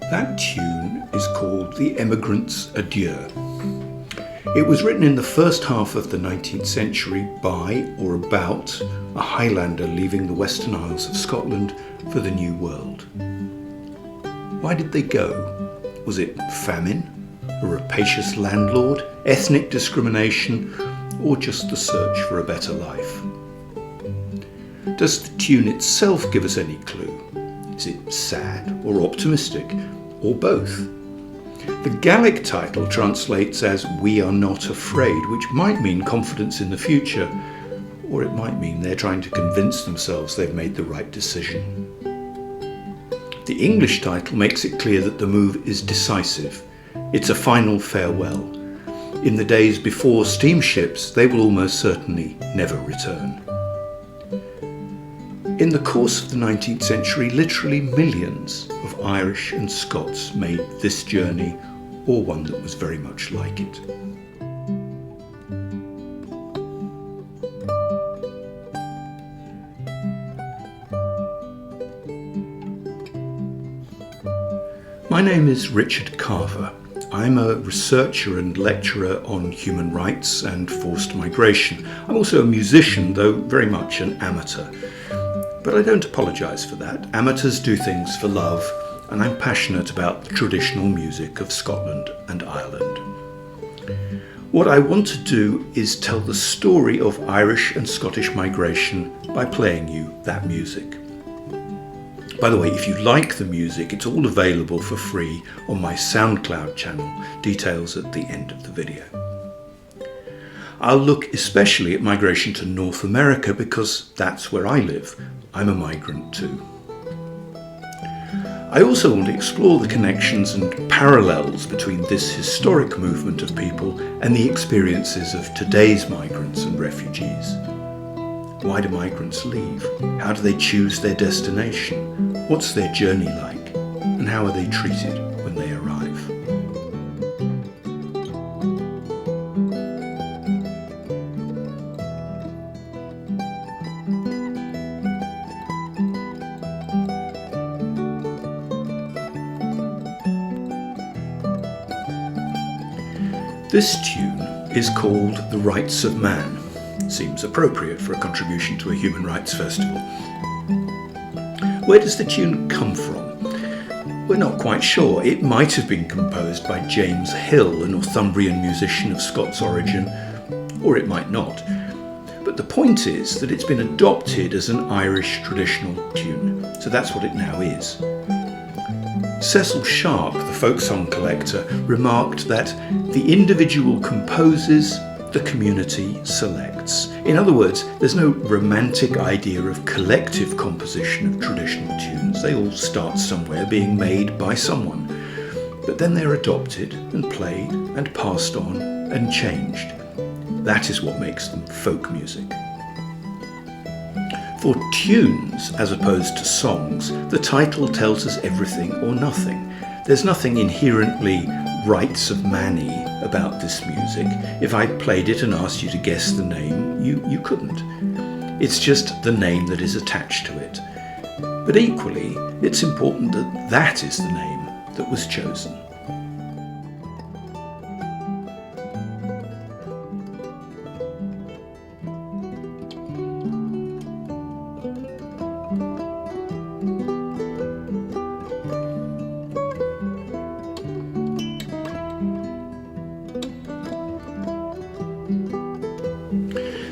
That tune is called the Emigrant's Adieu. It was written in the first half of the 19th century by or about a Highlander leaving the Western Isles of Scotland for the New World. Why did they go? Was it famine, a rapacious landlord, ethnic discrimination, or just the search for a better life? Does the tune itself give us any clue? Is it sad or optimistic, or both? The Gaelic title translates as "We Are Not Afraid," which might mean confidence in the future, or it might mean they're trying to convince themselves they've made the right decision. The English title makes it clear that the move is decisive. It's a final farewell. In the days before steamships, they will almost certainly never return. In the course of the 19th century, literally millions of Irish and Scots made this journey, or one that was very much like it. My name is Richard Carver. I'm a researcher and lecturer on human rights and forced migration. I'm also a musician, though very much an amateur. But I don't apologise for that. Amateurs do things for love, and I'm passionate about the traditional music of Scotland and Ireland. What I want to do is tell the story of Irish and Scottish migration by playing you that music. By the way, if you like the music, it's all available for free on my SoundCloud channel, details at the end of the video. I'll look especially at migration to North America because that's where I live. I'm a migrant too. I also want to explore the connections and parallels between this historic movement of people and the experiences of today's migrants and refugees. Why do migrants leave? How do they choose their destination? What's their journey like? And how are they treated when they arrive? This tune is called The Rights of Man. Seems appropriate for a contribution to a human rights festival. Where does the tune come from? We're not quite sure. It might have been composed by James Hill, a Northumbrian musician of Scots origin, or it might not. But the point is that it's been adopted as an Irish traditional tune, so that's what it now is. Cecil Sharp, the folk song collector, remarked that the individual composes, the community selects. In other words, there's no romantic idea of collective composition of traditional tunes. They all start somewhere, being made by someone. But then they're adopted and played and passed on and changed. That is what makes them folk music. For tunes, as opposed to songs, the title tells us everything or nothing. There's nothing inherently rights of manny about this music. If I played it and asked you to guess the name, you couldn't. It's just the name that is attached to it. But equally, it's important that that is the name that was chosen.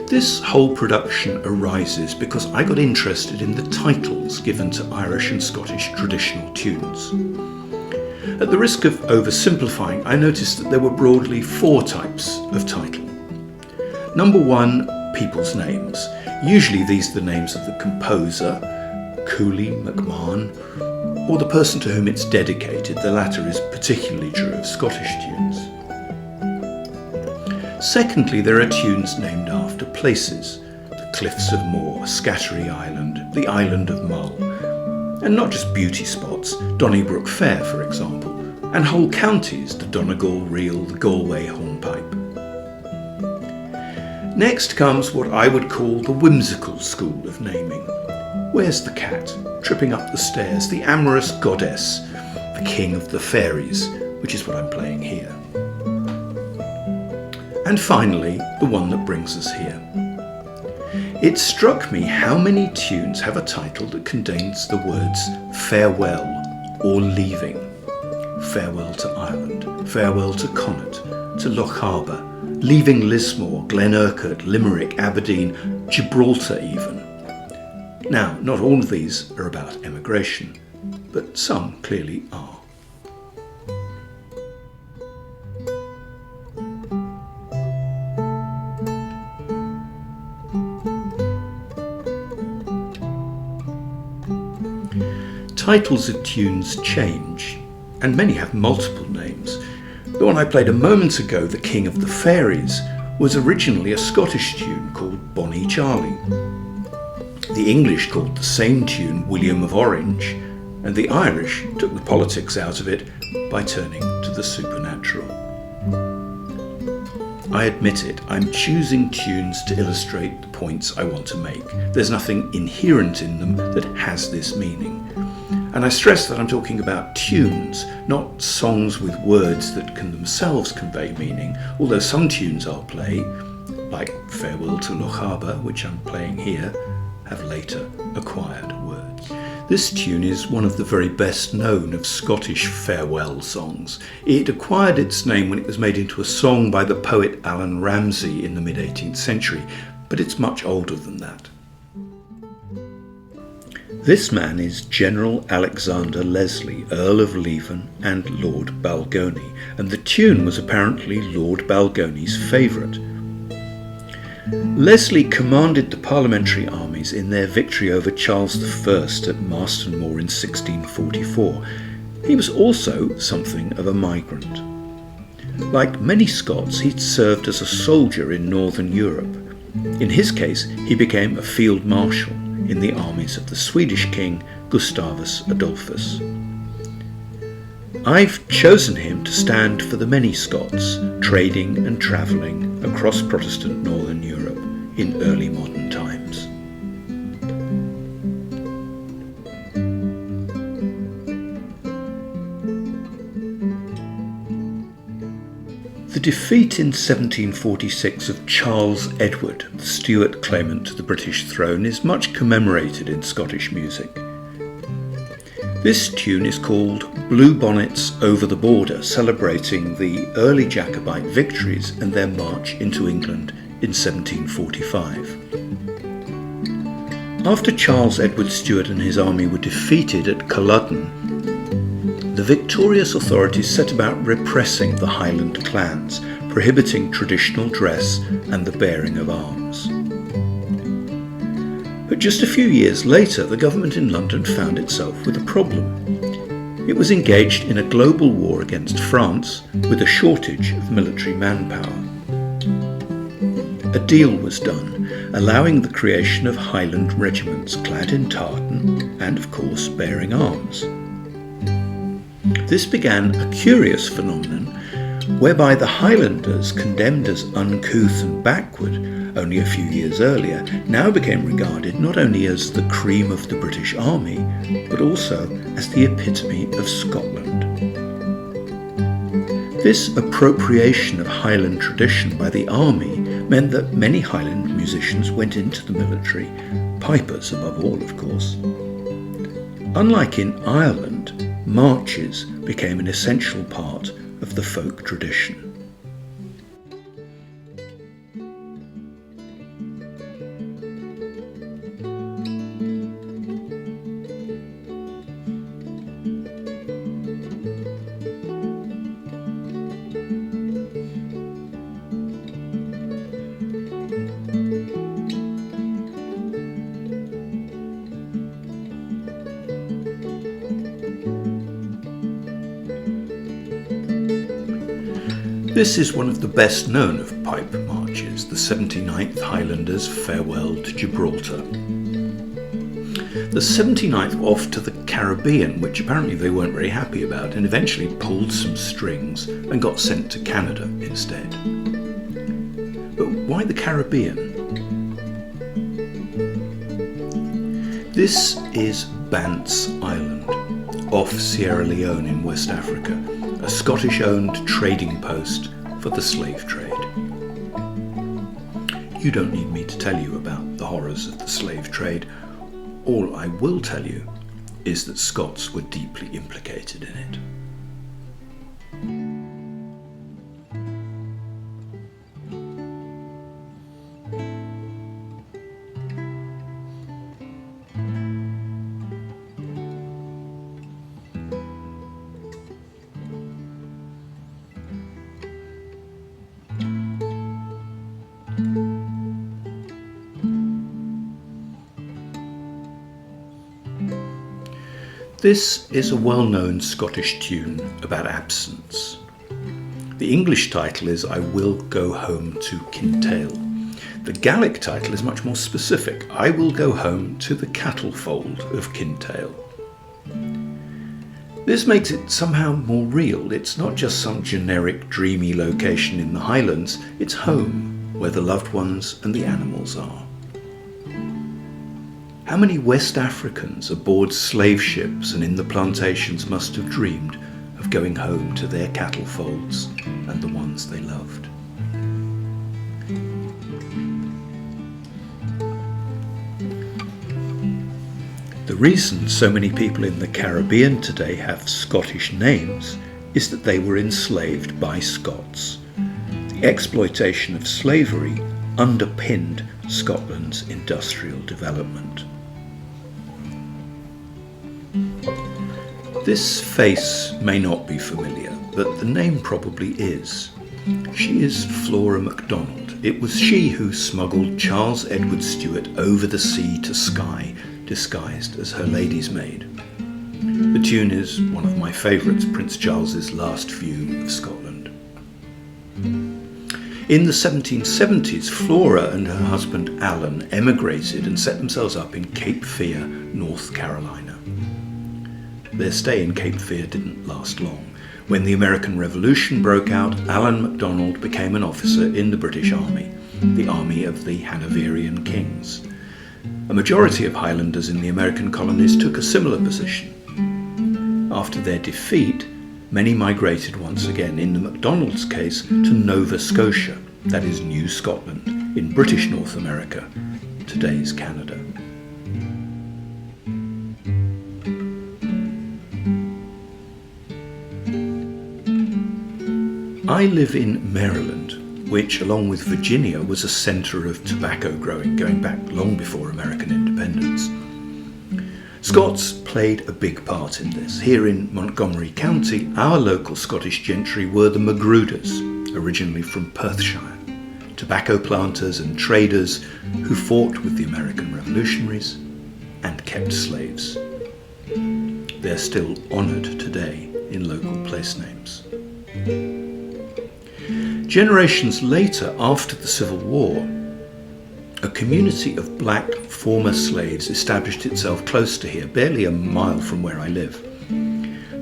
This whole production arises because I got interested in the titles given to Irish and Scottish traditional tunes. At the risk of oversimplifying, I noticed that there were broadly 4 types of title. Number 1, people's names. Usually these are the names of the composer, Cooley, McMahon, or the person to whom it's dedicated. The latter is particularly true of Scottish tunes. Secondly, there are tunes named after places. The Cliffs of Moher, Scattery Island, the Island of Mull. And not just beauty spots, Donnybrook Fair, for example, and whole counties, the Donegal Reel, the Galway Hornpipe. Next comes what I would call the whimsical school of naming. Where's the cat, tripping up the stairs, the amorous goddess, the king of the fairies, which is what I'm playing here. And finally, the one that brings us here. It struck me how many tunes have a title that contains the words farewell or leaving. Farewell to Ireland, farewell to Connaught, to Loch Harbour, leaving Lismore, Glen Urquhart, Limerick, Aberdeen, Gibraltar even. Now, not all of these are about emigration, but some clearly are. Titles of tunes change, and many have multiple names. The one I played a moment ago, The King of the Fairies, was originally a Scottish tune called Bonnie Charlie. The English called the same tune William of Orange, and the Irish took the politics out of it by turning to the supernatural. I admit it, I'm choosing tunes to illustrate the points I want to make. There's nothing inherent in them that has this meaning. And I stress that I'm talking about tunes, not songs with words that can themselves convey meaning, although some tunes I'll play, like Farewell to Loch Harbour, which I'm playing here, have later acquired words. This tune is one of the very best known of Scottish farewell songs. It acquired its name when it was made into a song by the poet Alan Ramsay in the mid-18th century, but it's much older than that. This man is General Alexander Leslie, Earl of Leven and Lord Balgony, and the tune was apparently Lord Balgony's favourite. Leslie commanded the parliamentary armies in their victory over Charles I at Marston Moor in 1644. He was also something of a migrant. Like many Scots, he'd served as a soldier in Northern Europe. In his case, he became a field marshal in the armies of the Swedish king Gustavus Adolphus. I've chosen him to stand for the many Scots trading and travelling across Protestant Northern Europe in early modern times. The defeat in 1746 of Charles Edward, the Stuart claimant to the British throne, is much commemorated in Scottish music. This tune is called Blue Bonnets Over the Border, celebrating the early Jacobite victories and their march into England in 1745. After Charles Edward Stuart and his army were defeated at Culloden, the victorious authorities set about repressing the Highland clans, prohibiting traditional dress and the bearing of arms. But just a few years later, the government in London found itself with a problem. It was engaged in a global war against France with a shortage of military manpower. A deal was done, allowing the creation of Highland regiments clad in tartan and, of course, bearing arms. This began a curious phenomenon whereby the Highlanders, condemned as uncouth and backward only a few years earlier, now became regarded not only as the cream of the British Army, but also as the epitome of Scotland. This appropriation of Highland tradition by the army meant that many Highland musicians went into the military, pipers above all, of course. Unlike in Ireland, marches became an essential part of the folk tradition. This is one of the best known of pipe marches, the 79th Highlanders' Farewell to Gibraltar. The 79th were off to the Caribbean, which apparently they weren't very happy about, and eventually pulled some strings and got sent to Canada instead. But why the Caribbean? This is Bonnets Island, off Sierra Leone in West Africa, a Scottish-owned trading post for the slave trade. You don't need me to tell you about the horrors of the slave trade. All I will tell you is that Scots were deeply implicated in it. This is a well-known Scottish tune about absence. The English title is I Will Go Home to Kintail. The Gaelic title is much more specific. I will go home to the cattle fold of Kintail. This makes it somehow more real. It's not just some generic, dreamy location in the Highlands. It's home, where the loved ones and the animals are. How many West Africans aboard slave ships and in the plantations must have dreamed of going home to their cattle folds and the ones they loved? The reason so many people in the Caribbean today have Scottish names is that they were enslaved by Scots. The exploitation of slavery underpinned Scotland's industrial development. This face may not be familiar, but the name probably is. She is Flora MacDonald. It was she who smuggled Charles Edward Stuart over the sea to Skye, disguised as her lady's maid. The tune is one of my favourites, Prince Charles's Last View of Scotland. In the 1770s, Flora and her husband Alan emigrated and set themselves up in Cape Fear, North Carolina. Their stay in Cape Fear didn't last long. When the American Revolution broke out, Alan MacDonald became an officer in the British Army, the army of the Hanoverian kings. A majority of Highlanders in the American colonies took a similar position. After their defeat, many migrated once again, in the MacDonald's case, to Nova Scotia, that is New Scotland, in British North America, today's Canada. I live in Maryland, which, along with Virginia, was a centre of tobacco growing, going back long before American independence. Scots played a big part in this. Here in Montgomery County, our local Scottish gentry were the Magruders, originally from Perthshire, tobacco planters and traders who fought with the American revolutionaries and kept slaves. They're still honoured today in local place names. Generations later, after the Civil War, a community of black former slaves established itself close to here, barely a mile from where I live.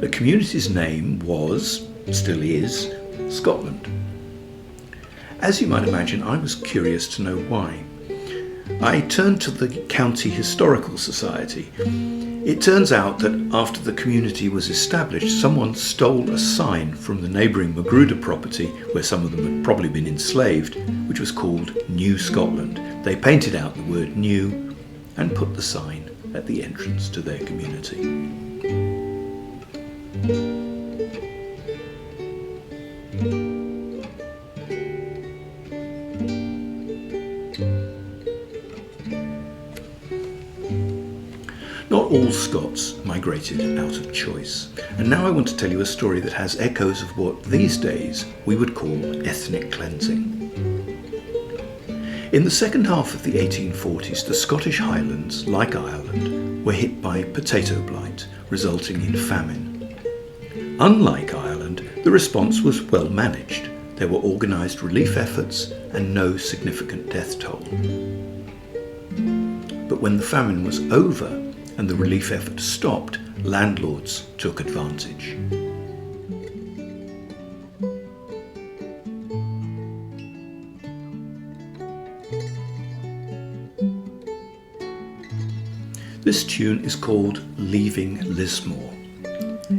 The community's name was, still is, Scotland. As you might imagine, I was curious to know why. I turned to the County Historical Society. It turns out that after the community was established, someone stole a sign from the neighbouring Magruder property, where some of them had probably been enslaved, which was called New Scotland. They painted out the word New and put the sign at the entrance to their community. Not all Scots migrated out of choice, and now I want to tell you a story that has echoes of what these days we would call ethnic cleansing. In the second half of the 1840s, the Scottish Highlands, like Ireland, were hit by potato blight, resulting in famine. Unlike Ireland, the response was well managed. There were organised relief efforts and no significant death toll. But when the famine was over and the relief effort stopped, landlords took advantage. This tune is called Leaving Lismore.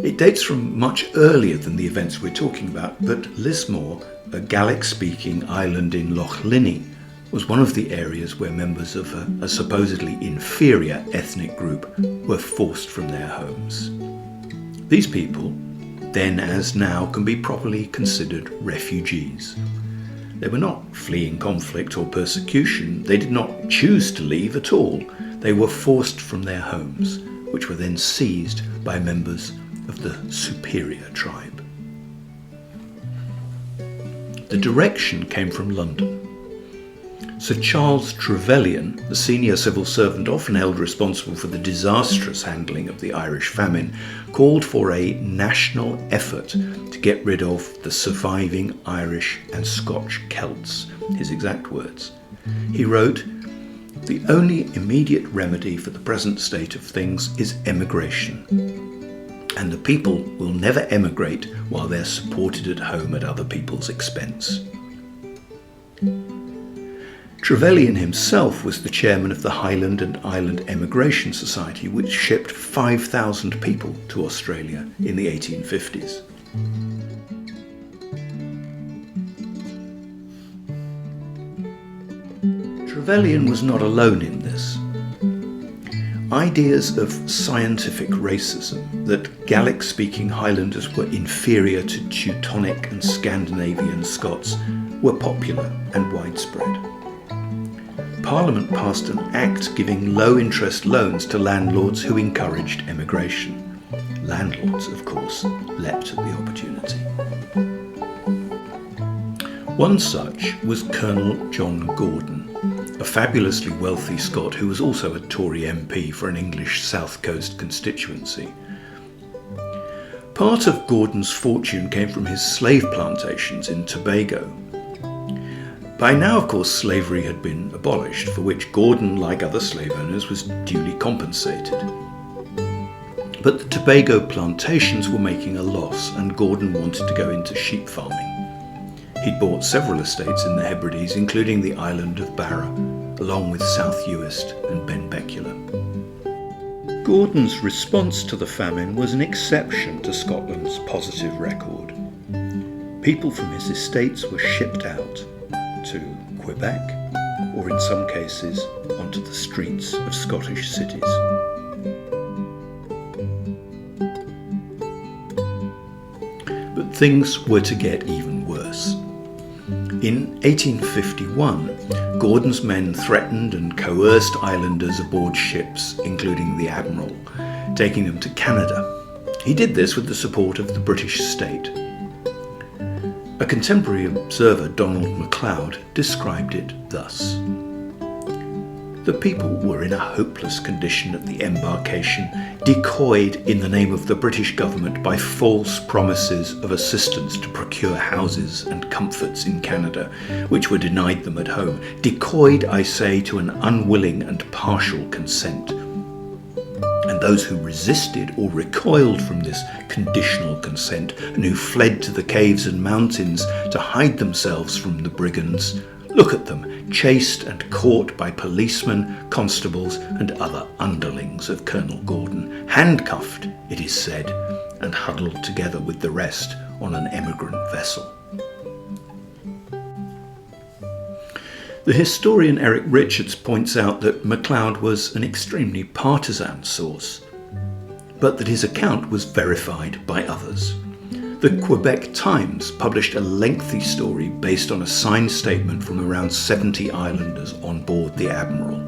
It dates from much earlier than the events we're talking about, but Lismore, a Gaelic-speaking island in Loch Linnhe, was one of the areas where members of a supposedly inferior ethnic group were forced from their homes. These people, then as now, can be properly considered refugees. They were not fleeing conflict or persecution. They did not choose to leave at all. They were forced from their homes, which were then seized by members of the superior tribe. The direction came from London. Sir Charles Trevelyan, the senior civil servant often held responsible for the disastrous handling of the Irish famine, called for a national effort to get rid of the surviving Irish and Scotch Celts, his exact words. He wrote, "The only immediate remedy for the present state of things is emigration, and the people will never emigrate while they're supported at home at other people's expense." Trevelyan himself was the chairman of the Highland and Island Emigration Society, which shipped 5,000 people to Australia in the 1850s. Trevelyan was not alone in this. Ideas of scientific racism, that Gaelic-speaking Highlanders were inferior to Teutonic and Scandinavian Scots, were popular and widespread. Parliament passed an act giving low-interest loans to landlords who encouraged emigration. Landlords, of course, leapt at the opportunity. One such was Colonel John Gordon, a fabulously wealthy Scot who was also a Tory MP for an English South Coast constituency. Part of Gordon's fortune came from his slave plantations in Tobago. By now, of course, slavery had been abolished, for which Gordon, like other slave owners, was duly compensated. But the Tobago plantations were making a loss, and Gordon wanted to go into sheep farming. He'd bought several estates in the Hebrides, including the island of Barra, along with South Uist and Benbecula. Gordon's response to the famine was an exception to Scotland's positive record. People from his estates were shipped out to Quebec, or in some cases onto the streets of Scottish cities. But things were to get even worse. In 1851, Gordon's men threatened and coerced islanders aboard ships, including the Admiral, taking them to Canada. He did this with the support of the British state. A contemporary observer, Donald MacLeod, described it thus: "The people were in a hopeless condition at the embarkation, decoyed in the name of the British government by false promises of assistance to procure houses and comforts in Canada, which were denied them at home. Decoyed, I say, to an unwilling and partial consent. And those who resisted or recoiled from this conditional consent, and who fled to the caves and mountains to hide themselves from the brigands, look at them, chased and caught by policemen, constables, and other underlings of Colonel Gordon, handcuffed, it is said, and huddled together with the rest on an emigrant vessel." The historian Eric Richards points out that MacLeod was an extremely partisan source, but that his account was verified by others. The Quebec Times published a lengthy story based on a signed statement from around 70 islanders on board the Admiral.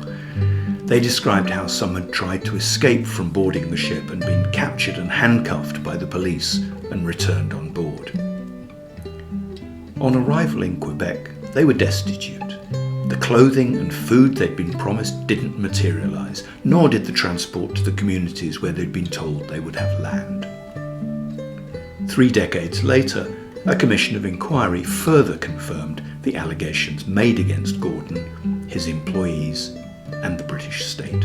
They described how some had tried to escape from boarding the ship and been captured and handcuffed by the police and returned on board. On arrival in Quebec, they were destitute. The clothing and food they'd been promised didn't materialise, nor did the transport to the communities where they'd been told they would have land. 3 decades later, a commission of inquiry further confirmed the allegations made against Gordon, his employees, and the British state.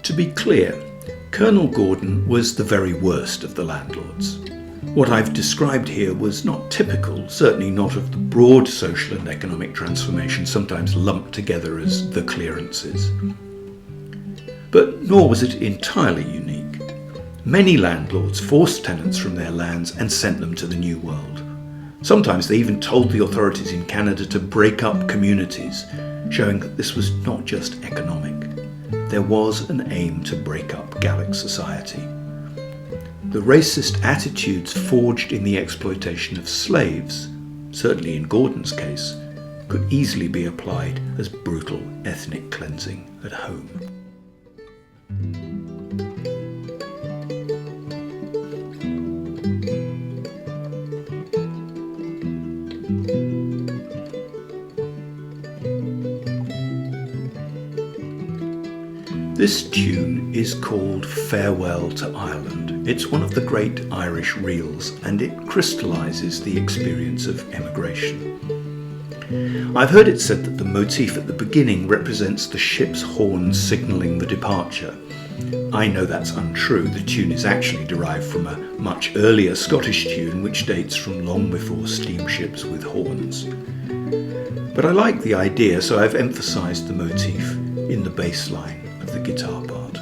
To be clear, Colonel Gordon was the very worst of the landlords. What I've described here was not typical, certainly not of the broad social and economic transformation sometimes lumped together as the clearances. But nor was it entirely unique. Many landlords forced tenants from their lands and sent them to the New World. Sometimes they even told the authorities in Canada to break up communities, showing that this was not just economic. There was an aim to break up Gallic society. The racist attitudes forged in the exploitation of slaves, certainly in Gordon's case, could easily be applied as brutal ethnic cleansing at home. This tune is called Farewell to Ireland. It's one of the great Irish reels, and it crystallises the experience of emigration. I've heard it said that the motif at the beginning represents the ship's horns signalling the departure. I know that's untrue. The tune is actually derived from a much earlier Scottish tune which dates from long before steamships with horns. But I like the idea, so I've emphasised the motif in the bass line of the guitar part.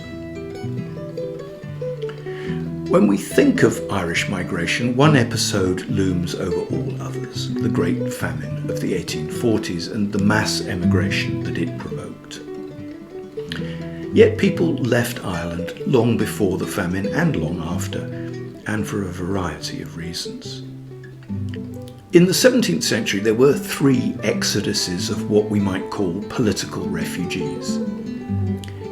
When we think of Irish migration, one episode looms over all others: the Great Famine of the 1840s and the mass emigration that it provoked. Yet people left Ireland long before the famine and long after, and for a variety of reasons. In the 17th century, there were three exoduses of what we might call political refugees.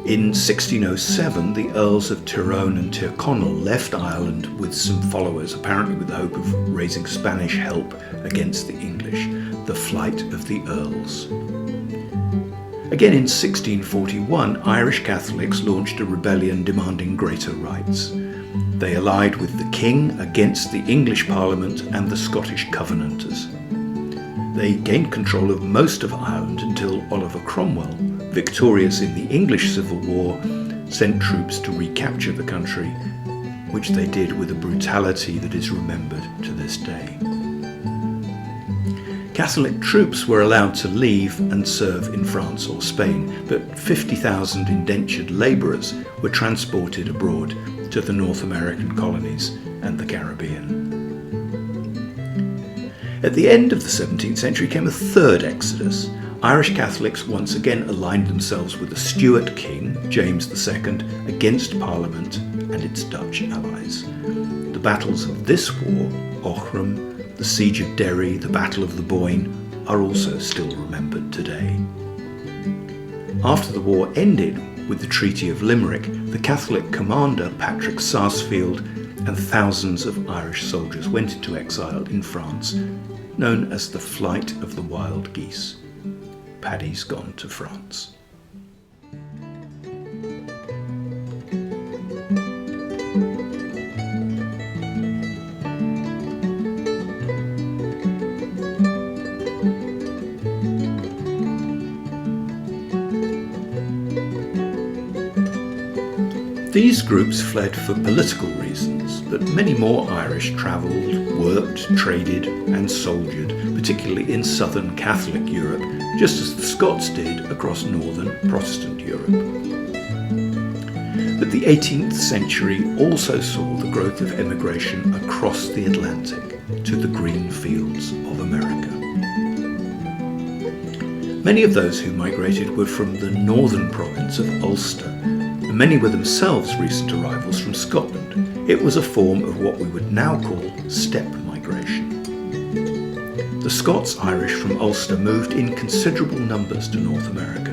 In 1607, the Earls of Tyrone and Tyrconnell left Ireland with some followers, apparently with the hope of raising Spanish help against the English, the flight of the Earls. Again in 1641, Irish Catholics launched a rebellion demanding greater rights. They allied with the king against the English Parliament and the Scottish Covenanters. They gained control of most of Ireland until Oliver Cromwell, victorious in the English Civil War, sent troops to recapture the country, which they did with a brutality that is remembered to this day. Catholic troops were allowed to leave and serve in France or Spain, but 50,000 indentured labourers were transported abroad to the North American colonies and the Caribbean. At the end of the 17th century came a third exodus. Irish Catholics once again aligned themselves with the Stuart king, James II, against Parliament and its Dutch allies. The battles of this war, Aughrim, the Siege of Derry, the Battle of the Boyne, are also still remembered today. After the war ended with the Treaty of Limerick, the Catholic commander Patrick Sarsfield and thousands of Irish soldiers went into exile in France, known as the Flight of the Wild Geese. Paddy's gone to France. These groups fled for political reasons, but many more Irish travelled, worked, traded and soldiered, particularly in southern Catholic Europe, just as the Scots did across northern Protestant Europe. But the 18th century also saw the growth of emigration across the Atlantic to the green fields of America. Many of those who migrated were from the northern province of Ulster, and many were themselves recent arrivals from Scotland. It was a form of what we would now call steppe migration. The Scots-Irish from Ulster moved in considerable numbers to North America.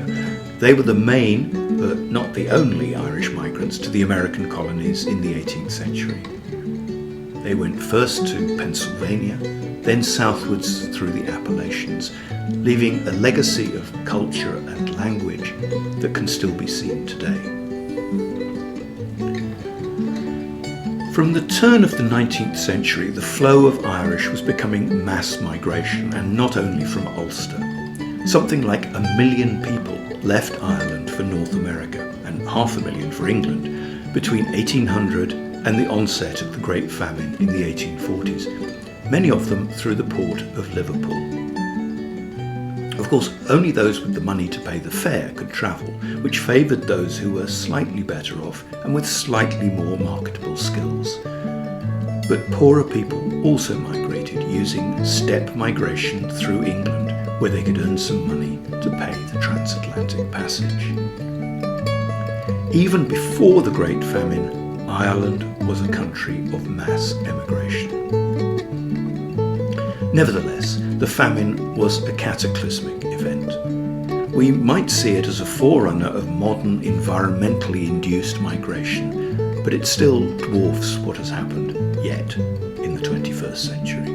They were the main, but not the only, Irish migrants to the American colonies in the 18th century. They went first to Pennsylvania, then southwards through the Appalachians, leaving a legacy of culture and language that can still be seen today. From the turn of the 19th century, the flow of Irish was becoming mass migration, and not only from Ulster. Something like 1 million people left Ireland for North America, and 500,000 for England, between 1800 and the onset of the Great Famine in the 1840s, many of them through the port of Liverpool. Of course, only those with the money to pay the fare could travel, which favoured those who were slightly better off and with slightly more marketable skills. But poorer people also migrated using steppe migration through England, where they could earn some money to pay the transatlantic passage. Even before the Great Famine, Ireland was a country of mass emigration. Nevertheless, the famine was a cataclysmic event. We might see it as a forerunner of modern environmentally induced migration, but it still dwarfs what has happened yet in the 21st century.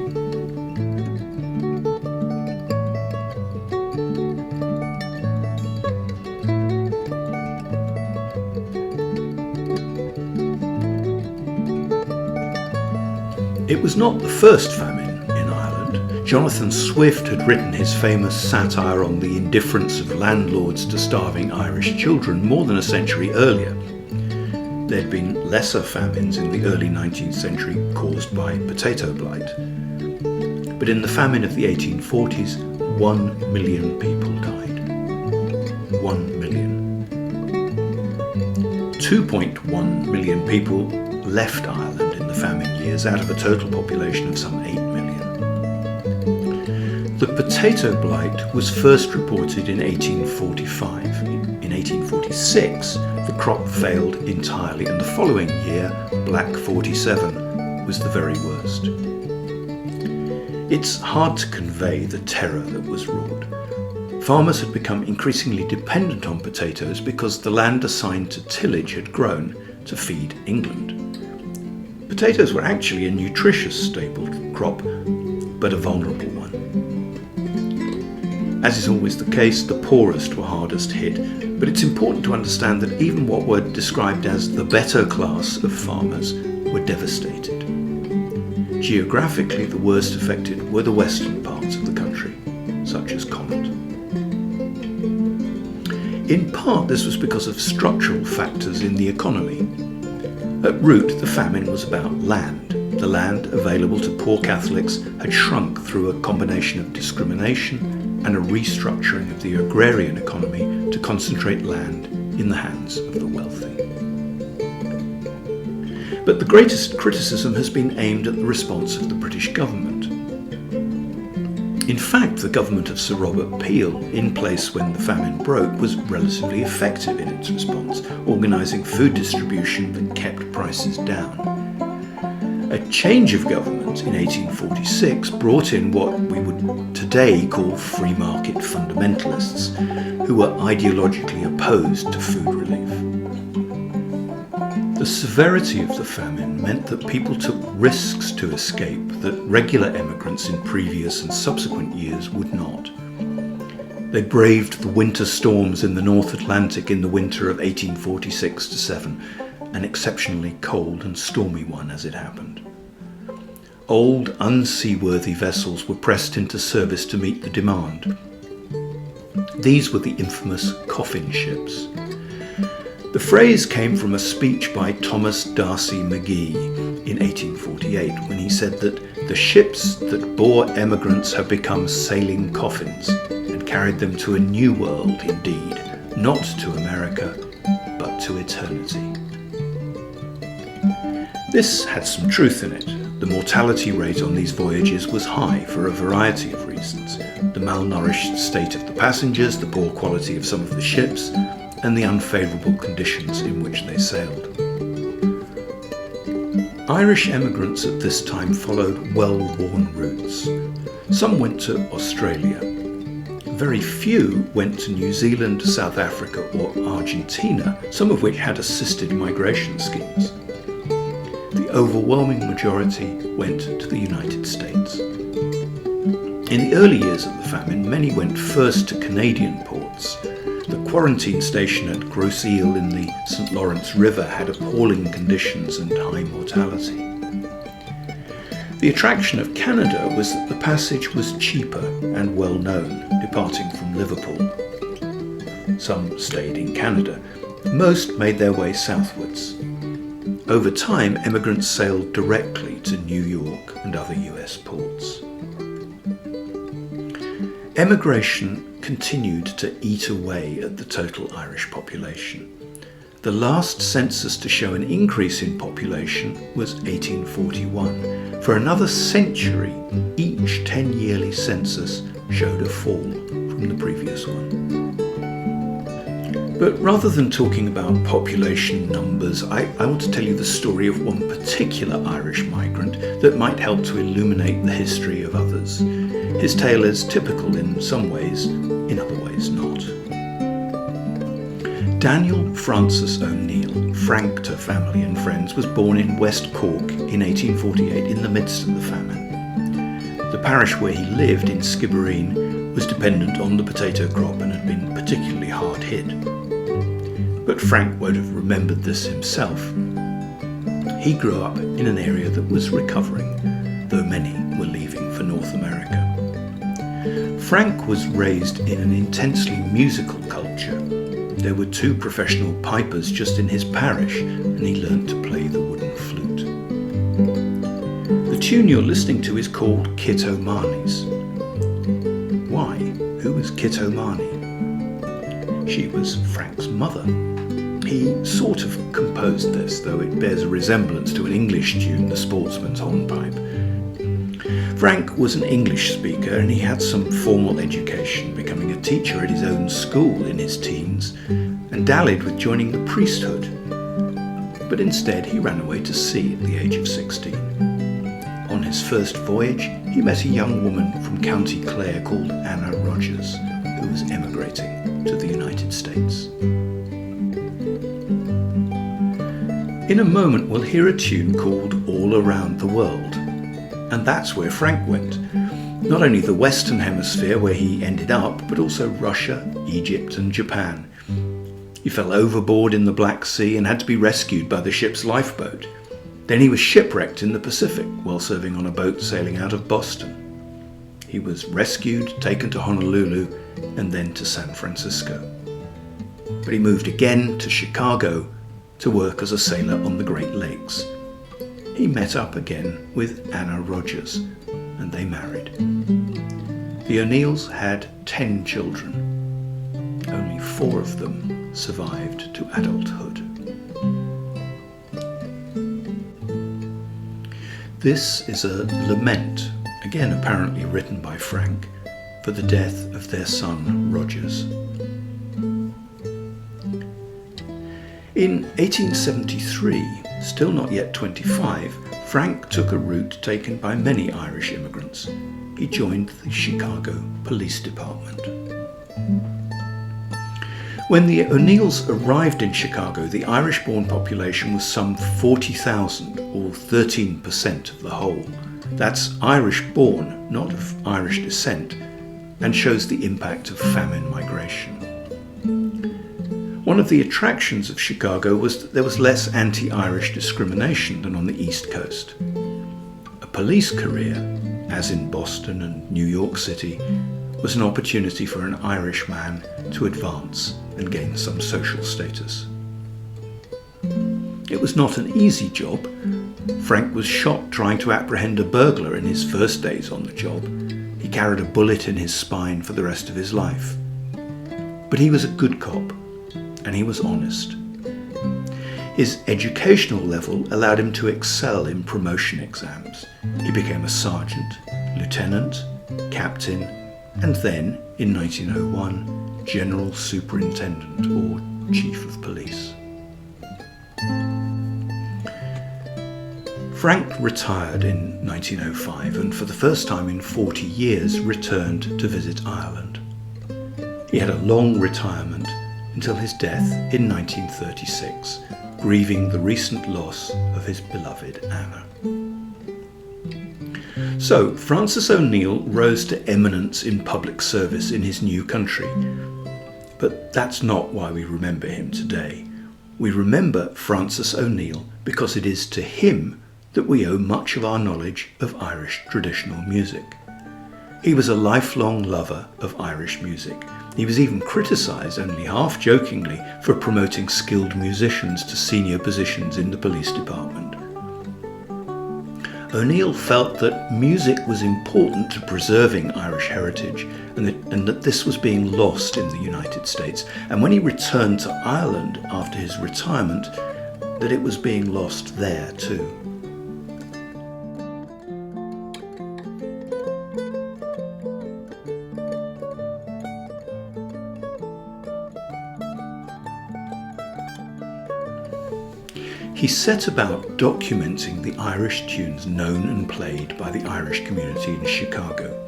It was not the first famine in Ireland. Jonathan Swift had written his famous satire on the indifference of landlords to starving Irish children more than a century earlier. There had been lesser famines in the early 19th century caused by potato blight. But in the famine of the 1840s, 1 million people died. 1 million. 2.1 million people left Ireland in the famine years out of a total population of some 8 million. The potato blight was first reported in 1845. In 1846, the crop failed entirely, and the following year, Black 47, was the very worst. It's hard to convey the terror that was wrought. Farmers had become increasingly dependent on potatoes because the land assigned to tillage had grown to feed England. Potatoes were actually a nutritious staple crop, but a vulnerable one. As is always the case, the poorest were hardest hit, but it's important to understand that even what were described as the better class of farmers were devastated. Geographically, the worst affected were the western parts of the country, such as Connaught. In part, this was because of structural factors in the economy. At root, the famine was about land. The land available to poor Catholics had shrunk through a combination of discrimination and a restructuring of the agrarian economy to concentrate land in the hands of the wealthy. But the greatest criticism has been aimed at the response of the British government. In fact, the government of Sir Robert Peel, in place when the famine broke, was relatively effective in its response, organising food distribution that kept prices down. A change of government in 1846 brought in what we would today call free market fundamentalists, who were ideologically opposed to food relief. The severity of the famine meant that people took risks to escape that regular emigrants in previous and subsequent years would not. They braved the winter storms in the North Atlantic in the winter of 1846-7, an exceptionally cold and stormy one as it happened. Old, unseaworthy vessels were pressed into service to meet the demand. These were the infamous coffin ships. The phrase came from a speech by Thomas D'Arcy McGee in 1848, when he said that the ships that bore emigrants have become sailing coffins and carried them to a new world indeed, not to America, but to eternity. This had some truth in it. The mortality rate on these voyages was high for a variety of reasons: the malnourished state of the passengers, the poor quality of some of the ships, and the unfavourable conditions in which they sailed. Irish emigrants at this time followed well-worn routes. Some went to Australia. Very few went to New Zealand, South Africa or Argentina, some of which had assisted migration schemes. The overwhelming majority went to the United States. In the early years of the famine, many went first to Canadian ports. The quarantine station at ONeill in the St. Lawrence River had appalling conditions and high mortality. The attraction of Canada was that the passage was cheaper and well known, departing from Liverpool. Some stayed in Canada. Most made their way southwards. Over time, emigrants sailed directly to New York and other US ports. Emigration continued to eat away at the total Irish population. The last census to show an increase in population was 1841. For another century, each 10-yearly census showed a fall from the previous one. But rather than talking about population numbers, I want to tell you the story of one particular Irish migrant that might help to illuminate the history of others. His tale is typical in some ways, in other ways not. Daniel Francis ONeill, Frank to family and friends, was born in West Cork in 1848 in the midst of the famine. The parish where he lived, in Skibbereen, was dependent on the potato crop and had been particularly hard hit. But Frank won't have remembered this himself. He grew up in an area that was recovering, though many were leaving for North America. Frank was raised in an intensely musical culture. There were 2 professional pipers just in his parish, and he learnt to play the wooden flute. The tune you're listening to is called Kit O'Mahony's. Why? Who was Kit O'Mahony? She was Frank's mother. He sort of composed this, though it bears a resemblance to an English tune, the Sportsman's Hornpipe. Frank was an English speaker and he had some formal education, becoming a teacher at his own school in his teens, and dallied with joining the priesthood. But instead he ran away to sea at the age of 16. On his first voyage, he met a young woman from County Clare called Anna Rogers, who was emigrating to the United States. In a moment we'll hear a tune called All Around the World, and that's where Frank went. Not only the Western Hemisphere where he ended up, but also Russia, Egypt and Japan. He fell overboard in the Black Sea and had to be rescued by the ship's lifeboat. Then he was shipwrecked in the Pacific while serving on a boat sailing out of Boston. He was rescued, taken to Honolulu and then to San Francisco. But he moved again to Chicago to work as a sailor on the Great Lakes. He met up again with Anna Rogers and they married. The ONeills had 10 children. Only 4 of them survived to adulthood. This is a lament, again apparently written by Frank, for the death of their son Rogers. In 1873, still not yet 25, Frank took a route taken by many Irish immigrants. He joined the Chicago Police Department. When the ONeills arrived in Chicago, the Irish-born population was some 40,000, or 13% of the whole. That's Irish-born, not of Irish descent, and shows the impact of famine migration. One of the attractions of Chicago was that there was less anti-Irish discrimination than on the East Coast. A police career, as in Boston and New York City, was an opportunity for an Irish man to advance and gain some social status. It was not an easy job. Frank was shot trying to apprehend a burglar in his first days on the job. He carried a bullet in his spine for the rest of his life. But he was a good cop, and he was honest. His educational level allowed him to excel in promotion exams. He became a sergeant, lieutenant, captain, and then, in 1901, general superintendent or chief of police. Frank retired in 1905 and for the first time in 40 years returned to visit Ireland. He had a long retirement until his death in 1936, grieving the recent loss of his beloved Anna. So, Francis ONeill rose to eminence in public service in his new country. But that's not why we remember him today. We remember Francis ONeill because it is to him that we owe much of our knowledge of Irish traditional music. He was a lifelong lover of Irish music. He was even criticised, only half-jokingly, for promoting skilled musicians to senior positions in the police department. ONeill felt that music was important to preserving Irish heritage and that this was being lost in the United States. And when he returned to Ireland after his retirement, that it was being lost there too. He set about documenting the Irish tunes known and played by the Irish community in Chicago.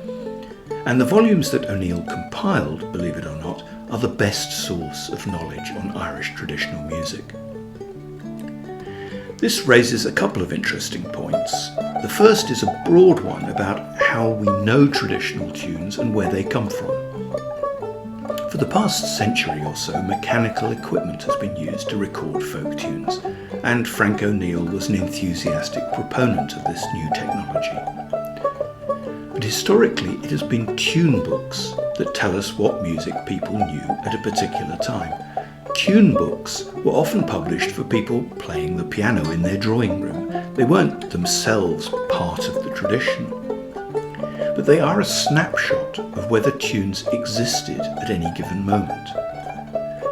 And the volumes that ONeill compiled, believe it or not, are the best source of knowledge on Irish traditional music. This raises a couple of interesting points. The first is a broad one about how we know traditional tunes and where they come from. For the past century or so, mechanical equipment has been used to record folk tunes, and Frank ONeill was an enthusiastic proponent of this new technology. But historically, it has been tune books that tell us what music people knew at a particular time. Tune books were often published for people playing the piano in their drawing room. They weren't themselves part of the tradition, but they are a snapshot of whether tunes existed at any given moment.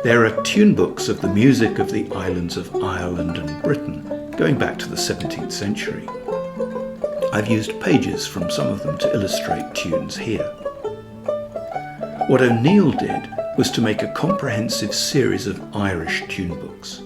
There are tune books of the music of the islands of Ireland and Britain, going back to the 17th century. I've used pages from some of them to illustrate tunes here. What ONeill did was to make a comprehensive series of Irish tune books.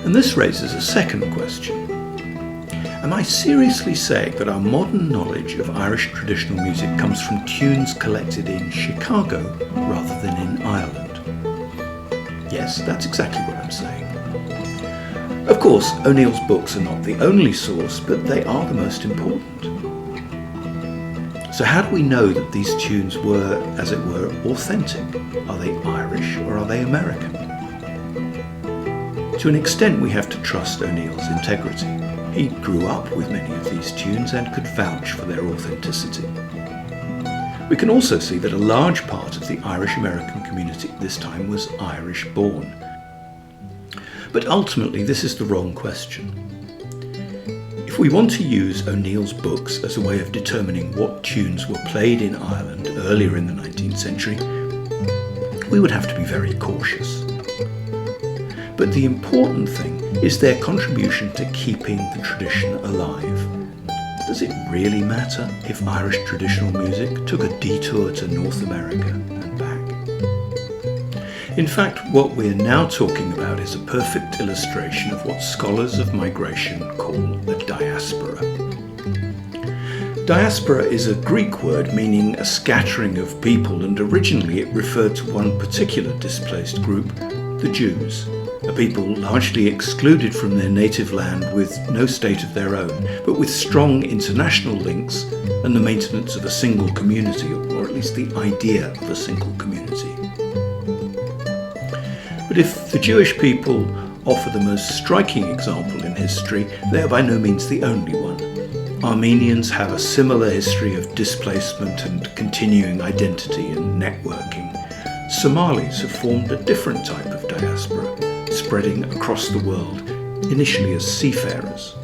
And this raises a second question. Am I seriously saying that our modern knowledge of Irish traditional music comes from tunes collected in Chicago rather than in Ireland? Yes, that's exactly what I'm saying. Of course, ONeill's books are not the only source, but they are the most important. So how do we know that these tunes were, as it were, authentic? Are they Irish or are they American? To an extent, we have to trust ONeill's integrity. He grew up with many of these tunes and could vouch for their authenticity. We can also see that a large part of the Irish-American community at this time was Irish-born. But ultimately, this is the wrong question. If we want to use ONeill's books as a way of determining what tunes were played in Ireland earlier in the 19th century, we would have to be very cautious. But the important thing is their contribution to keeping the tradition alive. Does it really matter if Irish traditional music took a detour to North America and back? In fact, what we're now talking about is a perfect illustration of what scholars of migration call a diaspora. Diaspora is a Greek word meaning a scattering of people, and originally it referred to one particular displaced group, the Jews. A people largely excluded from their native land with no state of their own, but with strong international links and the maintenance of a single community, or at least the idea of a single community. But if the Jewish people offer the most striking example in history, they are by no means the only one. Armenians have a similar history of displacement and continuing identity and networking. Somalis have formed a different type of diaspora, spreading across the world, initially as seafarers.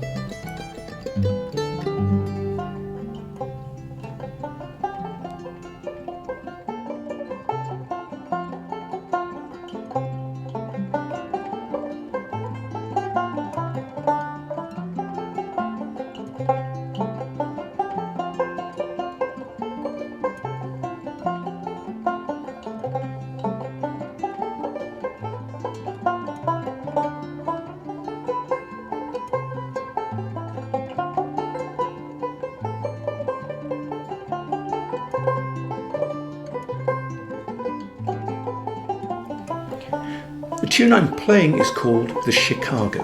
The tune I'm playing is called The Chicago.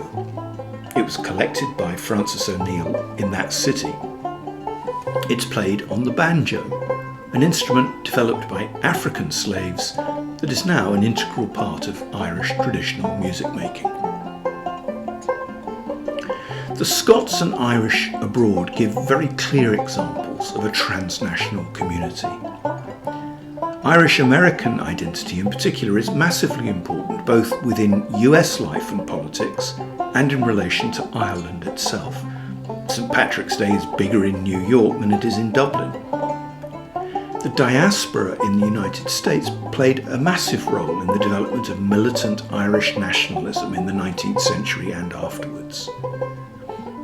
was collected by Francis ONeill in that city. It's played on the banjo, an instrument developed by African slaves that is now an integral part of Irish traditional music making. The Scots and Irish abroad give very clear examples of a transnational community. Irish-American identity in particular is massively important both within US life and politics and in relation to Ireland itself. St. Patrick's Day is bigger in New York than it is in Dublin. The diaspora in the United States played a massive role in the development of militant Irish nationalism in the 19th century and afterwards.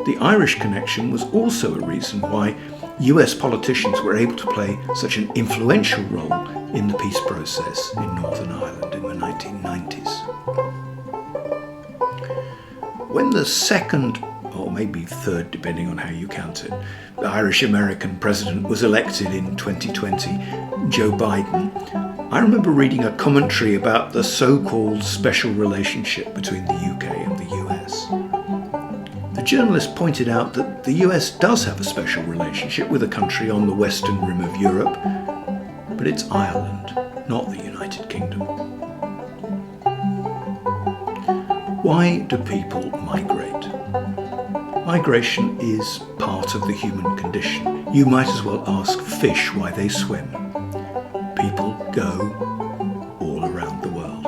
The Irish connection was also a reason why US politicians were able to play such an influential role in the peace process in Northern Ireland in the 1990s. When the second, or maybe third depending on how you count it, the Irish-American president was elected in 2020, Joe Biden, I remember reading a commentary about the so-called special relationship between the UK and the US. The journalist pointed out that the US does have a special relationship with a country on the western rim of Europe, but it's Ireland, not the United Kingdom. Why do people migrate? Migration is part of the human condition. You might as well ask fish why they swim. People go all around the world.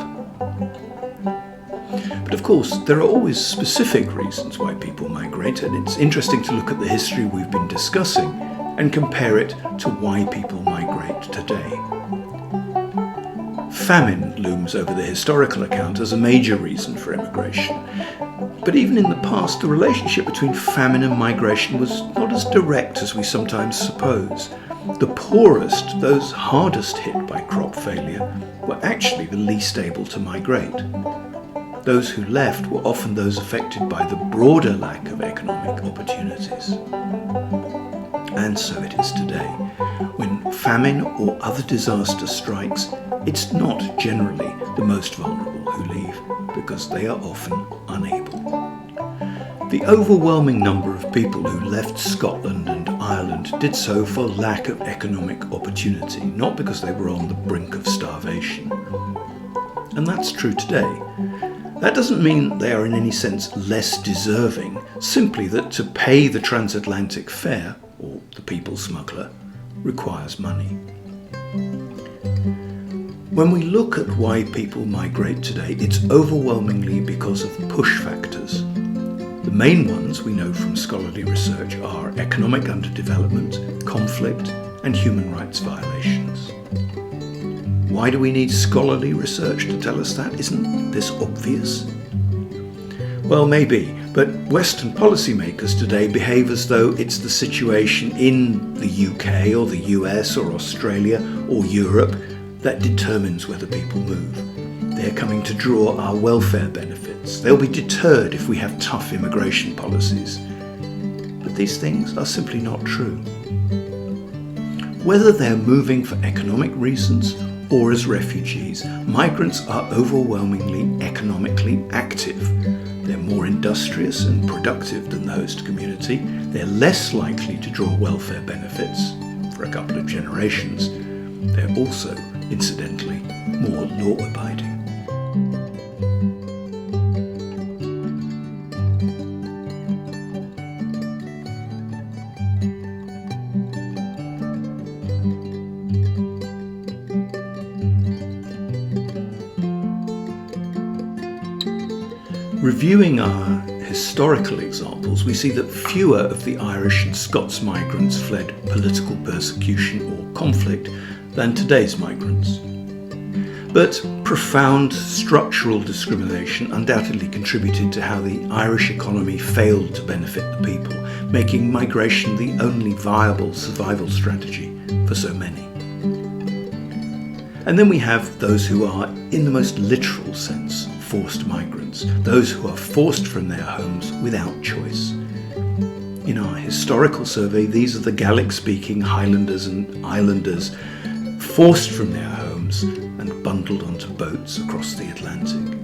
But of course, there are always specific reasons why people migrate, and it's interesting to look at the history we've been discussing and compare it to why people migrate today. Famine looms over the historical account as a major reason for immigration. But even in the past, the relationship between famine and migration was not as direct as we sometimes suppose. The poorest, those hardest hit by crop failure, were actually the least able to migrate. Those who left were often those affected by the broader lack of economic opportunities. And so it is today. When famine or other disaster strikes, it's not generally the most vulnerable who leave, because they are often unable. The overwhelming number of people who left Scotland and Ireland did so for lack of economic opportunity, not because they were on the brink of starvation. And that's true today. That doesn't mean they are in any sense less deserving, simply that to pay the transatlantic fare, or the people smuggler, requires money. When we look at why people migrate today, it's overwhelmingly because of push factors. The main ones we know from scholarly research are economic underdevelopment, conflict, and human rights violations. Why do we need scholarly research to tell us that? Isn't this obvious? Well, maybe, but Western policymakers today behave as though it's the situation in the UK or the US or Australia or Europe that determines whether people move. They're coming to draw our welfare benefits. They'll be deterred if we have tough immigration policies. But these things are simply not true. Whether they're moving for economic reasons or as refugees, migrants are overwhelmingly economically active. They're more industrious and productive than the host community. They're less likely to draw welfare benefits for a couple of generations. They're also, incidentally, more law-abiding. Reviewing our historical examples, we see that fewer of the Irish and Scots migrants fled political persecution or conflict than today's migrants. But profound structural discrimination undoubtedly contributed to how the Irish economy failed to benefit the people, making migration the only viable survival strategy for so many. And then we have those who are, in the most literal sense, forced migrants, those who are forced from their homes without choice. In our historical survey, these are the Gaelic-speaking Highlanders and Islanders forced from their homes and bundled onto boats across the Atlantic.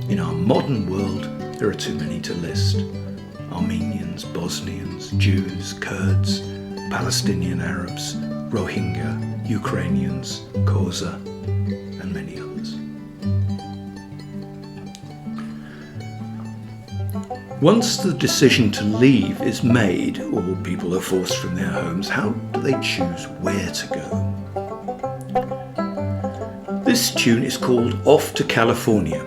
In our modern world, There are too many to list. Armenians, Bosnians, Jews, Kurds, Palestinian Arabs, Rohingya, Ukrainians, Kosa, and many others. Once the decision to leave is made, or people are forced from their homes, how do they choose where to go? This tune is called Off to California.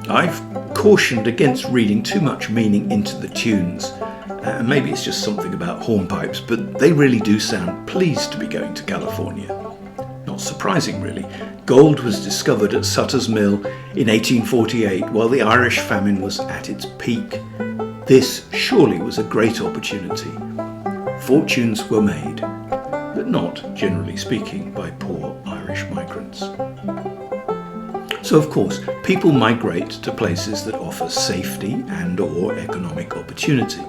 I've cautioned against reading too much meaning into the tunes. Maybe it's just something about hornpipes, but they really do sound pleased to be going to California. Not surprising, really. Gold was discovered at Sutter's Mill in 1848 while the Irish famine was at its peak. This surely was a great opportunity. Fortunes were made, but not, generally speaking, by poor Irish migrants. So of course, people migrate to places that offer safety and/or economic opportunity.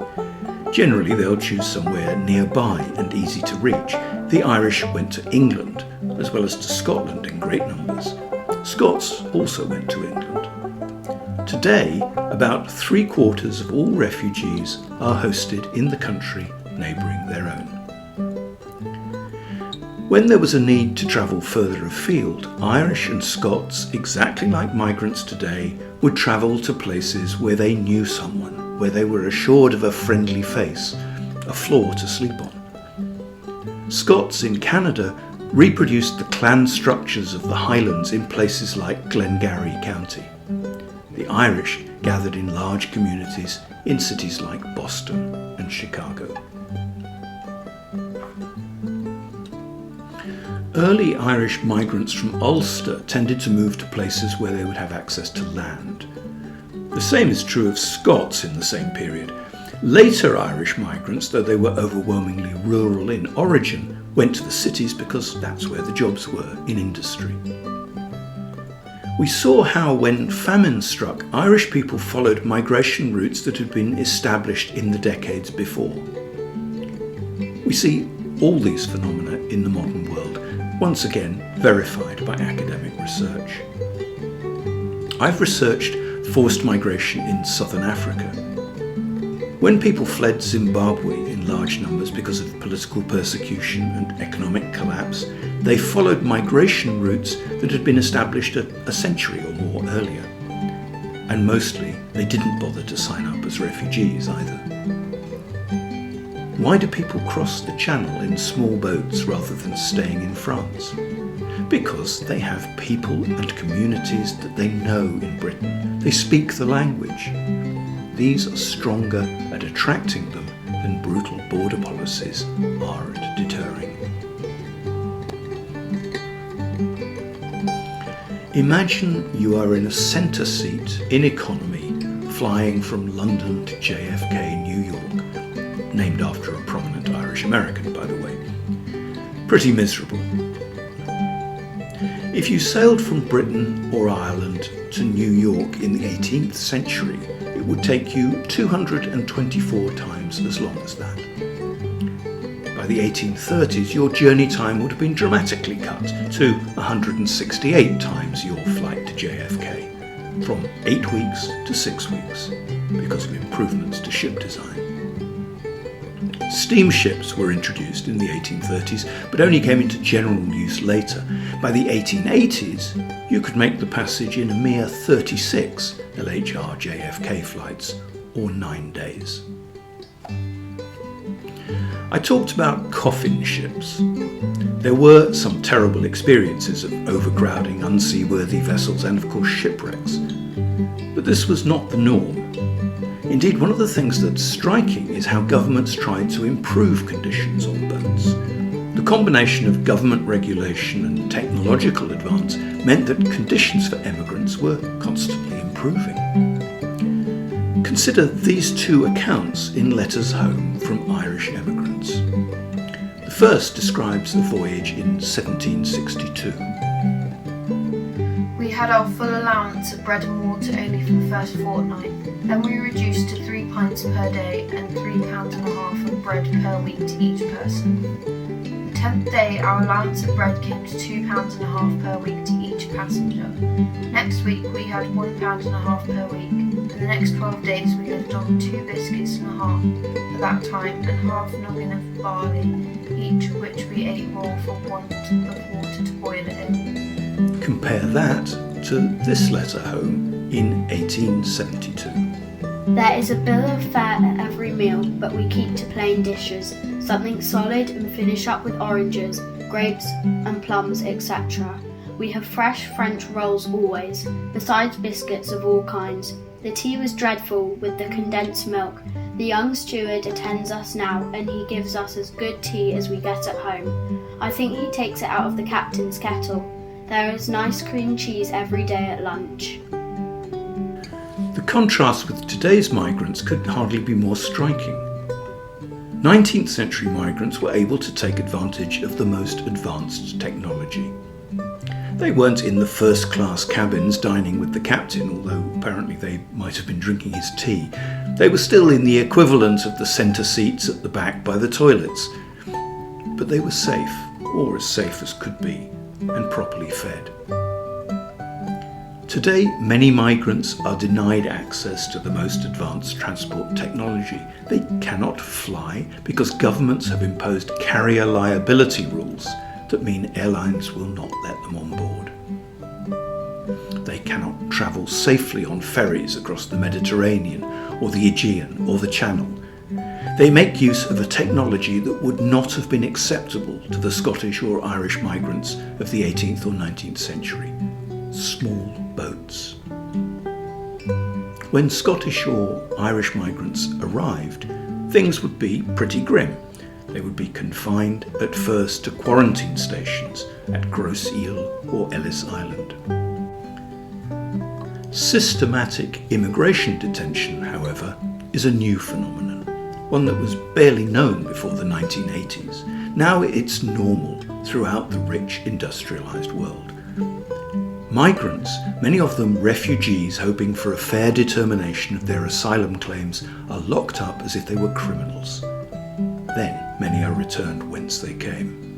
Generally, they'll choose somewhere nearby and easy to reach. The Irish went to England, as well as to Scotland in great numbers. Scots also went to England. Today, about 3/4 of all refugees are hosted in the country neighbouring their own. When there was a need to travel further afield, Irish and Scots, exactly like migrants today, would travel to places where they knew someone, where they were assured of a friendly face, a floor to sleep on. Scots in Canada reproduced the clan structures of the Highlands in places like Glengarry County. The Irish gathered in large communities in cities like Boston and Chicago. Early Irish migrants from Ulster tended to move to places where they would have access to land. The same is true of Scots in the same period. Later Irish migrants, though they were overwhelmingly rural in origin, went to the cities because that's where the jobs were in industry. We saw how, when famine struck, Irish people followed migration routes that had been established in the decades before. We see all these phenomena in the modern world, once again verified by academic research. I've researched forced migration in southern Africa. When people fled Zimbabwe in large numbers because of political persecution and economic collapse, they followed migration routes that had been established a century or more earlier. And mostly, they didn't bother to sign up as refugees either. Why do people cross the channel in small boats rather than staying in France? Because they have people and communities that they know in Britain. They speak the language. These are stronger at attracting them than brutal border policies are at deterring. Imagine you are in a centre seat in economy, flying from London to JFK, New York, named after a prominent Irish American, by the way. Pretty miserable. If you sailed from Britain or Ireland to New York in the 18th century, it would take you 224 times as long as that. By the 1830s, your journey time would have been dramatically cut to 168 times your flight to JFK, from 8 weeks to 6 weeks, because of improvements to ship design. Steamships were introduced in the 1830s, but only came into general use later. By the 1880s, you could make the passage in a mere 36 LHR JFK flights, or 9 days. I talked about coffin ships. There were some terrible experiences of overcrowding, unseaworthy vessels, and of course shipwrecks. But this was not the norm. Indeed, one of the things that's striking is how governments tried to improve conditions on boats. The combination of government regulation and technological advance meant that conditions for emigrants were constantly improving. Consider these two accounts in letters home from Irish emigrants. The first describes a voyage in 1762. We had our full allowance of bread and water only for the first fortnight. Then we reduced to 3 pints per day and £3.50 of bread per week to each person. The 10th day, our allowance of bread came to £2.50 per week to each passenger. Next week we had £1.50 per week, and the next 12 days we lived on 2 biscuits and a half for that time and half noggin of barley, each which we ate raw for want of water to boil it in. Compare that to this letter home in 1872. There is a bill of fare at every meal, but we keep to plain dishes, something solid, and finish up with oranges, grapes and plums, etc. We have fresh French rolls always, besides biscuits of all kinds. The tea was dreadful with the condensed milk. The young steward attends us now, and he gives us as good tea as we get at home. I think he takes it out of the captain's kettle. There is nice cream cheese every day at lunch. The contrast with today's migrants could hardly be more striking. 19th century migrants were able to take advantage of the most advanced technology. They weren't in the first-class cabins dining with the captain, although apparently they might have been drinking his tea. They were still in the equivalent of the centre seats at the back by the toilets. But they were safe, or as safe as could be, and properly fed. Today, many migrants are denied access to the most advanced transport technology. They cannot fly because governments have imposed carrier liability rules that mean airlines will not let them on board. They cannot travel safely on ferries across the Mediterranean or the Aegean or the Channel. They make use of a technology that would not have been acceptable to the Scottish or Irish migrants of the 18th or 19th century. Small boats. When Scottish or Irish migrants arrived, things would be pretty grim. They would be confined at first to quarantine stations at ONeill or Ellis Island. Systematic immigration detention, however, is a new phenomenon, one that was barely known before the 1980s. Now it's normal throughout the rich industrialised world. Migrants, many of them refugees hoping for a fair determination of their asylum claims, are locked up as if they were criminals. Then many are returned whence they came.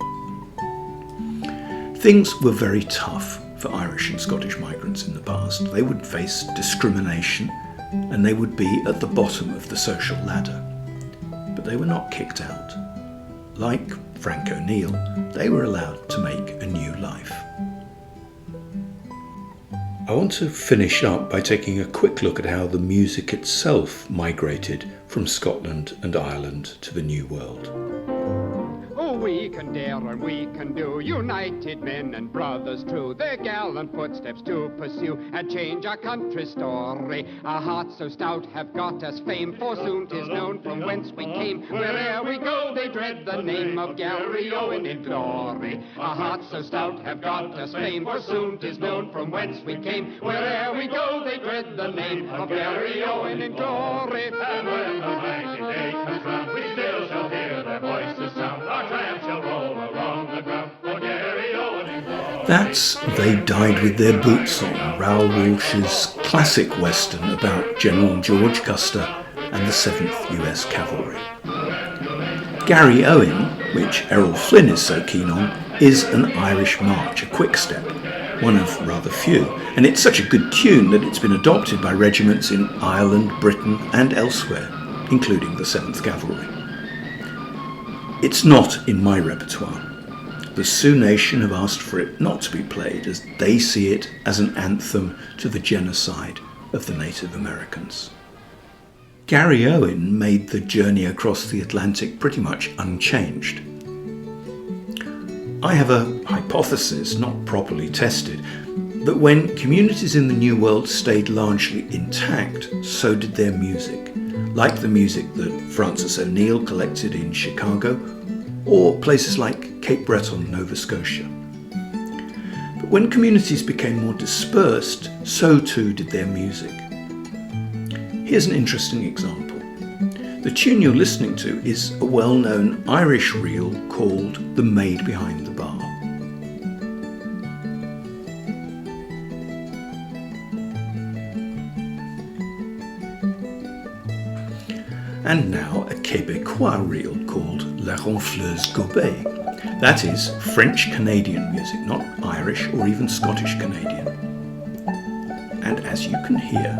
Things were very tough for Irish and Scottish migrants in the past. They would face discrimination and they would be at the bottom of the social ladder. But they were not kicked out. Like Frank ONeill, they were allowed to make a new life. I want to finish up by taking a quick look at how the music itself migrated from Scotland and Ireland to the New World. We can dare and we can do, united men and brothers true, their gallant footsteps to pursue and change our country's story. Our hearts so stout have got us fame, for soon 'tis known from whence we came. Where'er we go they dread the name of Gary Owen in glory. Our hearts so stout have got us fame, for soon 'tis known from whence we came. Where'er we go they dread the name of Gary Owen in glory. And when the mighty day comes round, we still shall hear their voices sound. Our tramp shall roll along the ground for Gary Owen in glory. That's They Died With Their Boots On, Raoul Walsh's classic western about General George Custer and the 7th US Cavalry. Gary Owen, which Errol Flynn is so keen on, is an Irish march, a quick-step, one of rather few, and it's such a good tune that it's been adopted by regiments in Ireland, Britain and elsewhere, including the 7th Cavalry. It's not in my repertoire. The Sioux Nation have asked for it not to be played as they see it as an anthem to the genocide of the Native Americans. Gary Owen made the journey across the Atlantic pretty much unchanged. I have a hypothesis, not properly tested, that when communities in the New World stayed largely intact, so did their music, like the music that Francis ONeill collected in Chicago, or places like Cape Breton, Nova Scotia. But when communities became more dispersed, so too did their music. Here's an interesting example. The tune you're listening to is a well-known Irish reel called the Maid Behind the Bar. And now a Québécois reel called La Ronfleuse Gobet, That is French-Canadian music, not Irish or even Scottish-Canadian. And as you can hear,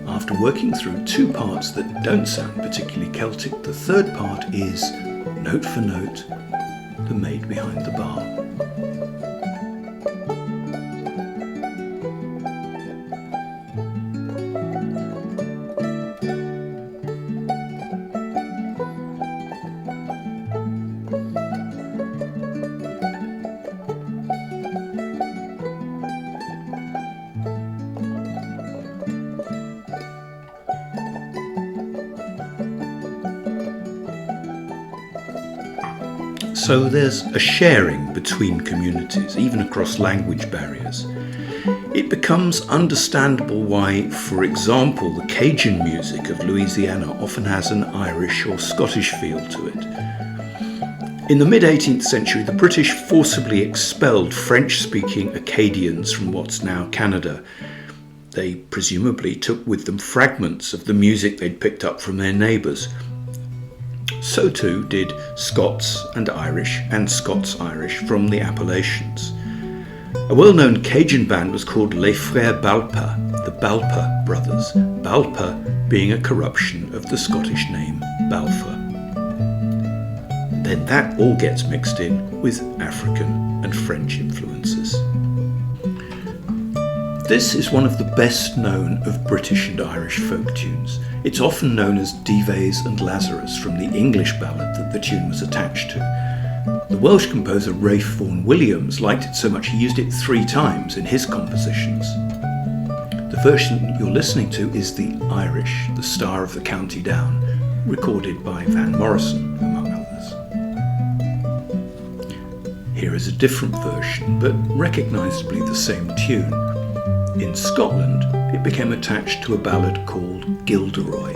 after working through two parts that don't sound particularly Celtic, the third part is, note for note, the Maid Behind the Bar. So there's a sharing between communities, even across language barriers. It becomes understandable why, for example, the Cajun music of Louisiana often has an Irish or Scottish feel to it. In the mid-18th century, the British forcibly expelled French-speaking Acadians from what's now Canada. They presumably took with them fragments of the music they'd picked up from their neighbours. So too did Scots and Irish and Scots-Irish from the Appalachians. A well-known Cajun band was called Les Frères Balpa, the Balpa brothers, Balpa being a corruption of the Scottish name Balfour. Then that all gets mixed in with African and French influences. This is one of the best known of British and Irish folk tunes. It's often known as Dives and Lazarus from the English ballad that the tune was attached to. The Welsh composer Ralph Vaughan Williams liked it so much he used it 3 times in his compositions. The version you're listening to is the Irish, the Star of the County Down, recorded by Van Morrison, among others. Here is a different version, but recognisably the same tune. In Scotland, it became attached to a ballad called Gilda Roy.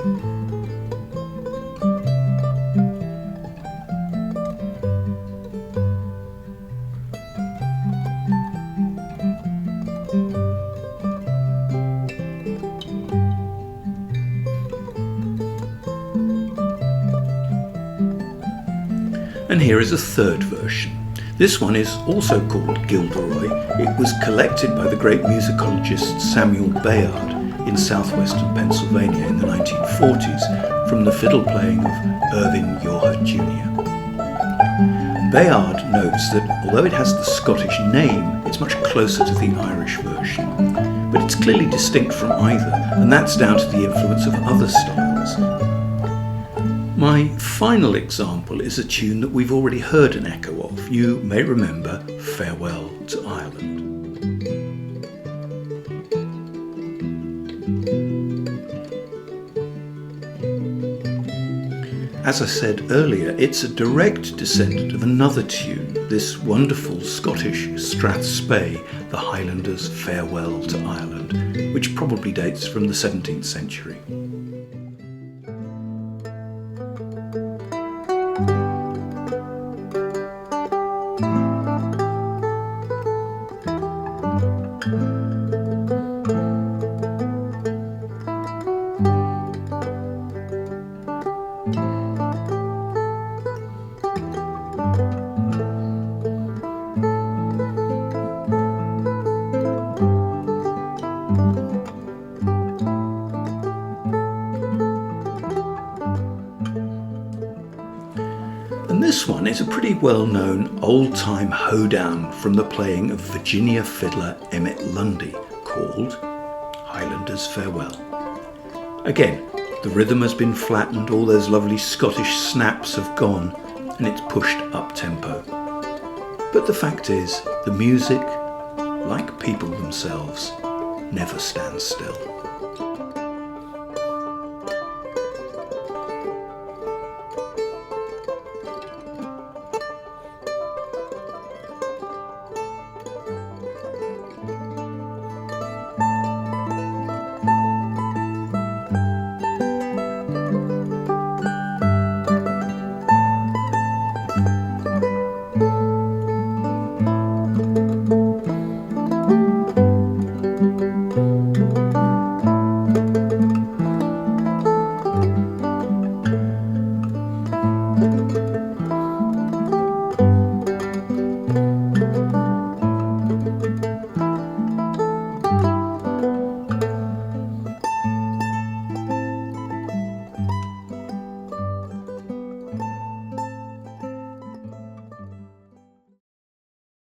And here is a third version. This one is also called Gilda Roy. It was collected by the great musicologist Samuel Bayard in southwestern Pennsylvania in the 1940s from the fiddle playing of Irving Yoher Jr. Bayard notes that although it has the Scottish name, it's much closer to the Irish version, but it's clearly distinct from either, and that's down to the influence of other styles. My final example is a tune that we've already heard an echo of. You may remember Farewell to Ireland. As I said earlier, it's a direct descendant of another tune, this wonderful Scottish strathspey, the Highlanders' Farewell to Ireland, which probably dates from the 17th century. This one is a pretty well-known old-time hoedown from the playing of Virginia fiddler Emmett Lundy called Highlanders' Farewell. Again, the rhythm has been flattened, all those lovely Scottish snaps have gone, and it's pushed up-tempo. But the fact is, the music, like people themselves, never stands still.